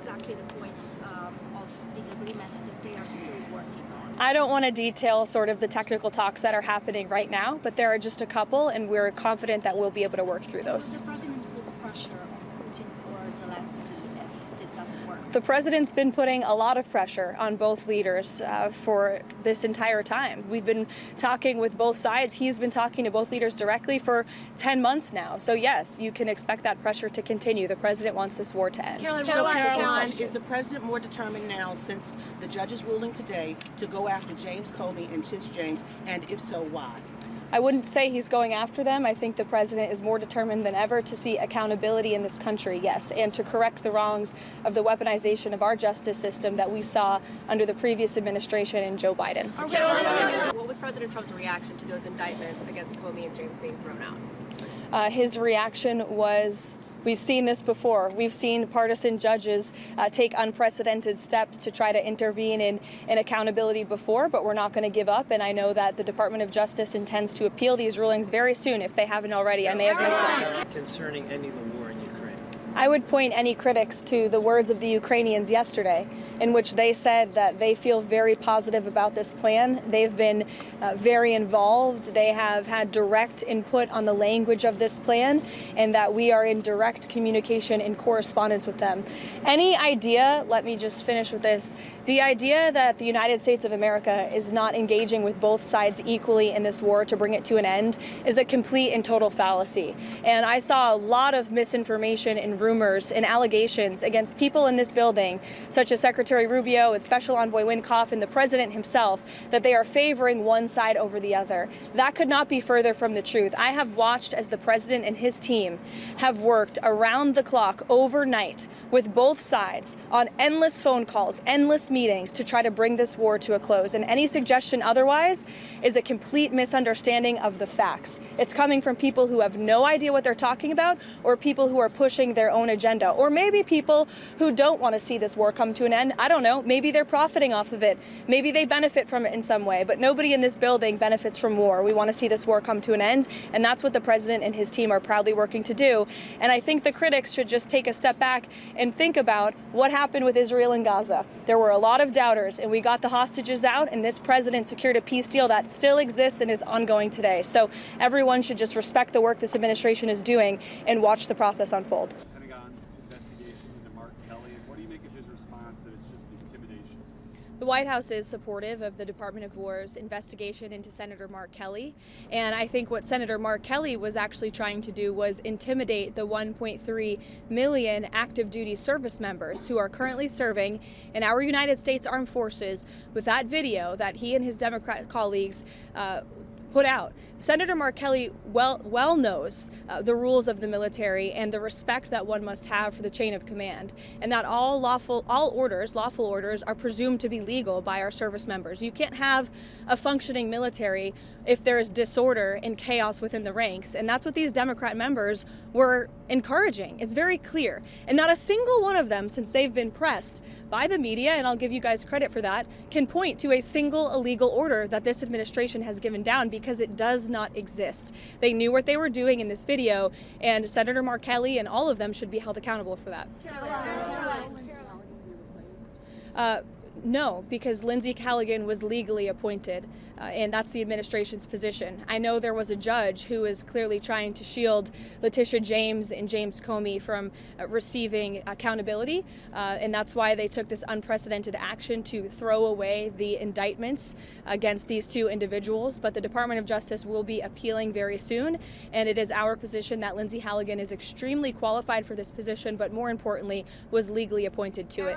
exactly the points of disagreement that they are still working on? I don't want to detail sort of the technical talks that are happening right now, but there are just a couple, and we're confident that we'll be able to work through those. Will the president put pressure on Putin or Zelensky if this doesn't work? The president's been putting a lot of pressure on both leaders for this entire time. We've been talking with both sides. He's been talking to both leaders directly for 10 months now. So yes, you can expect that pressure to continue. The president wants this war to end. Karoline, is the president more determined now, since the judge's ruling today, to go after James Comey and Tish James, and if so, why? I wouldn't say he's going after them. I think the president is more determined than ever to see accountability in this country, yes, and to correct the wrongs of the weaponization of our justice system that we saw under the previous administration and Joe Biden. What was President Trump's reaction to those indictments against Comey and James being thrown out? His reaction was, we've seen this before. We've seen partisan judges take unprecedented steps to try to intervene in accountability before, but we're not going to give up. And I know that the Department of Justice intends to appeal these rulings very soon, if they haven't already. I may have missed it. Concerning ending the war in Ukraine. I would point any critics to the words of the Ukrainians yesterday, in which they said that they feel very positive about this plan. They've been very involved. They have had direct input on the language of this plan, and that we are in direct communication and correspondence with them. Any idea, let me just finish with this, the idea that the United States of America is not engaging with both sides equally in this war to bring it to an end is a complete and total fallacy. And I saw a lot of misinformation and rumors and allegations against people in this building, such as Secretary Rubio and Special Envoy Wynkoff and the president himself, that they are favoring one side over the other. That could not be further from the truth. I have watched as the president and his team have worked around the clock overnight with both sides on endless phone calls, endless meetings to try to bring this war to a close. And any suggestion otherwise is a complete misunderstanding of the facts. It's coming from people who have no idea what they're talking about, or people who are pushing their own agenda, or maybe people who don't want to see this war come to an end. I don't know. Maybe they're profiting off of it. Maybe they benefit from it in some way, but nobody in this building benefits from war. We want to see this war come to an end, and that's what the president and his team are proudly working to do. And I think the critics should just take a step back and think about what happened with Israel and Gaza. There were a lot of doubters, and we got the hostages out, and this president secured a peace deal that still exists and is ongoing today. So everyone should just respect the work this administration is doing and watch the process unfold. Investigation into Mark Kelly, and what do you make of his response that it's just intimidation? The White House is supportive of the Department of War's investigation into Senator Mark Kelly, and I think what Senator Mark Kelly was actually trying to do was intimidate the 1.3 million active duty service members who are currently serving in our United States Armed Forces with that video that he and his Democrat colleagues put out. Senator Mark Kelly well knows the rules of the military and the respect that one must have for the chain of command, and that all lawful orders are presumed to be legal by our service members. You can't have a functioning military if there is disorder and chaos within the ranks, and that's what these Democrat members were encouraging. It's very clear, and not a single one of them, since they've been pressed by the media, and I'll give you guys credit for that, can point to a single illegal order that this administration has given down, because it does not exist. They knew what they were doing in this video, and Senator Mark Kelly and all of them should be held accountable for that. No, because Lindsey Callaghan was legally appointed, and that's the administration's position. I know there was a judge who is clearly trying to shield Letitia James and James Comey from receiving accountability, and that's why they took this unprecedented action to throw away the indictments against these two individuals. But the Department of Justice will be appealing very soon, and it is our position that Lindsey Callaghan is extremely qualified for this position, but more importantly, was legally appointed to it.